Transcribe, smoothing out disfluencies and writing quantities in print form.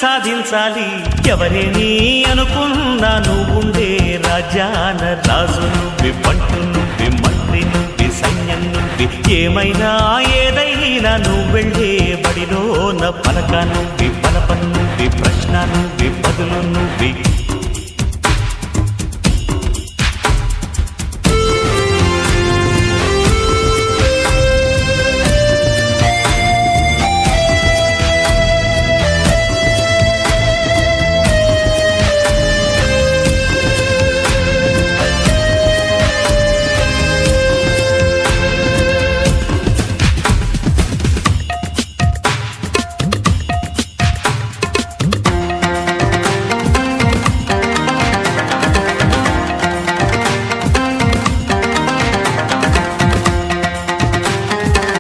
సాధించాలి. ఎవరేని అనుకున్నా నువ్వుండే రాజ్యాన రాజు నువ్వి, పంటు నువ్వి, మంత్రి నువ్వి, సైన్యం నువ్వి, ఏమైనా ఏదైనా నువ్వెళ్ళే బడిలోన పలక నువ్వి, పలప నువ్వి, ప్రశ్న నువ్వి, బదులు నువ్వి.